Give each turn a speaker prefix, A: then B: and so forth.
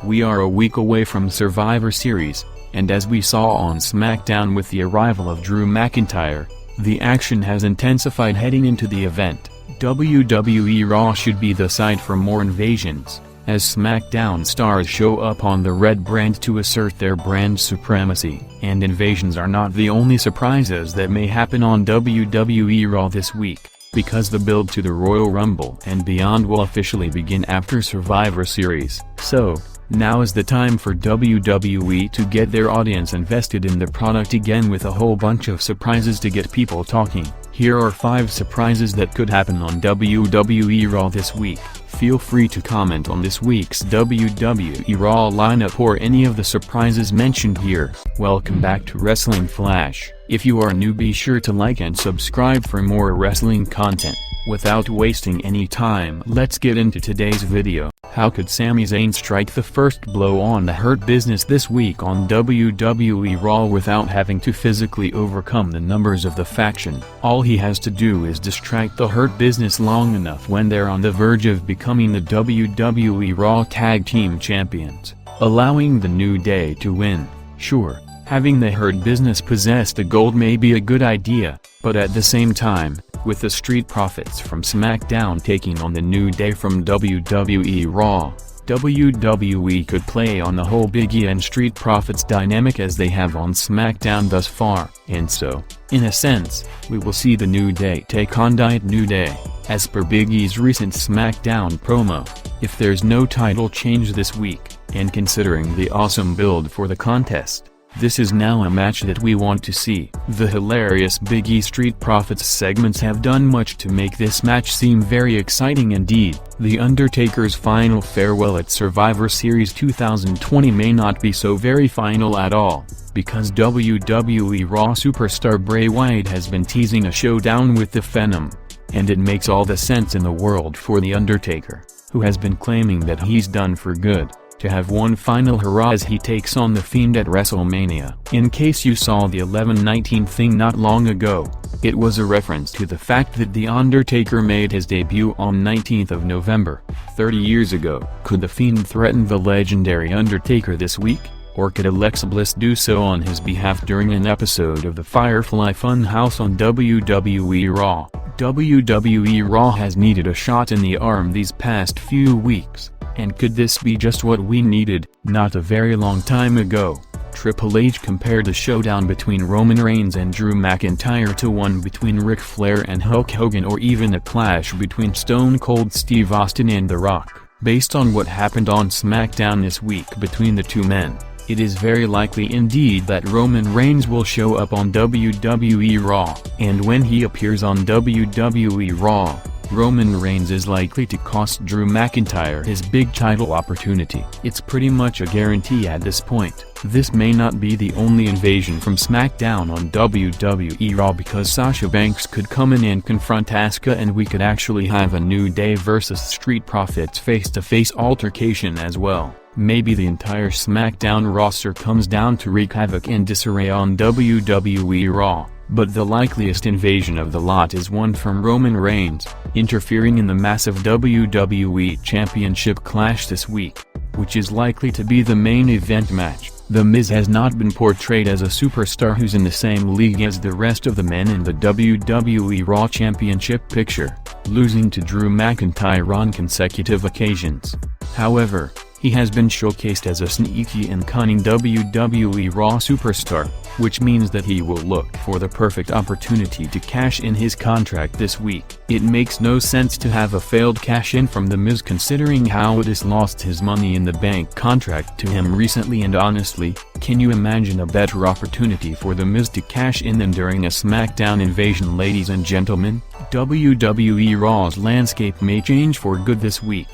A: We are a week away from Survivor Series, and as we saw on SmackDown with the arrival of Drew McIntyre, the action has intensified heading into the event. WWE Raw should be the site for more invasions, as SmackDown stars show up on the red brand to assert their brand supremacy. And invasions are not the only surprises that may happen on WWE Raw this week, because the build to the Royal Rumble and beyond will officially begin after Survivor Series. So, now is the time for WWE to get their audience invested in the product again with a whole bunch of surprises to get people talking. Here are 5 surprises that could happen on WWE Raw this week. Feel free to comment on this week's WWE Raw lineup or any of the surprises mentioned here. Welcome back to Wrestling Flash. If you are new, be sure to like and subscribe for more wrestling content. Without wasting any time, let's get into today's video. How could Sami Zayn strike the first blow on the Hurt Business this week on WWE Raw without having to physically overcome the numbers of the faction? All he has to do is distract the Hurt Business long enough when they're on the verge of becoming the WWE Raw Tag Team Champions, allowing the New Day to win. Sure, having the Hurt Business possess the gold may be a good idea, but at the same time, with the Street Profits from SmackDown taking on the New Day from WWE Raw, WWE could play on the whole Big E and Street Profits dynamic as they have on SmackDown thus far. And so, in a sense, we will see the New Day take on New Day, as per Big E's recent SmackDown promo. If there's no title change this week, and considering the awesome build for the contest, this is now a match that we want to see. The hilarious Big E Street Profits segments have done much to make this match seem very exciting indeed. The Undertaker's final farewell at Survivor Series 2020 may not be so very final at all, because WWE Raw superstar Bray Wyatt has been teasing a showdown with the Phenom. And it makes all the sense in the world for The Undertaker, who has been claiming that he's done for good, to have one final hurrah as he takes on The Fiend at WrestleMania. In case you saw the 11/19 thing not long ago, it was a reference to the fact that The Undertaker made his debut on 19th of November, 30 years ago. Could The Fiend threaten the legendary Undertaker this week, or could Alexa Bliss do so on his behalf during an episode of the Firefly Funhouse on WWE Raw? WWE Raw has needed a shot in the arm these past few weeks. And could this be just what we needed? Not a very long time ago, Triple H compared the showdown between Roman Reigns and Drew McIntyre to one between Ric Flair and Hulk Hogan, or even a clash between Stone Cold Steve Austin and The Rock. Based on what happened on SmackDown this week between the two men, it is very likely indeed that Roman Reigns will show up on WWE Raw. And when he appears on WWE Raw, Roman Reigns is likely to cost Drew McIntyre his big title opportunity. It's pretty much a guarantee at this point. This may not be the only invasion from SmackDown on WWE Raw, because Sasha Banks could come in and confront Asuka, and we could actually have a New Day versus Street Profits face-to-face altercation as well. Maybe the entire SmackDown roster comes down to wreak havoc and disarray on WWE Raw. But the likeliest invasion of the lot is one from Roman Reigns, interfering in the massive WWE Championship clash this week, which is likely to be the main event match. The Miz has not been portrayed as a superstar who's in the same league as the rest of the men in the WWE Raw Championship picture, losing to Drew McIntyre on consecutive occasions. However, he has been showcased as a sneaky and cunning WWE Raw superstar, which means that he will look for the perfect opportunity to cash in his contract this week. It makes no sense to have a failed cash-in from The Miz, considering how it has lost his Money in the Bank contract to him recently, and honestly, can you imagine a better opportunity for The Miz to cash in than during a SmackDown invasion? Ladies and gentlemen, WWE Raw's landscape may change for good this week.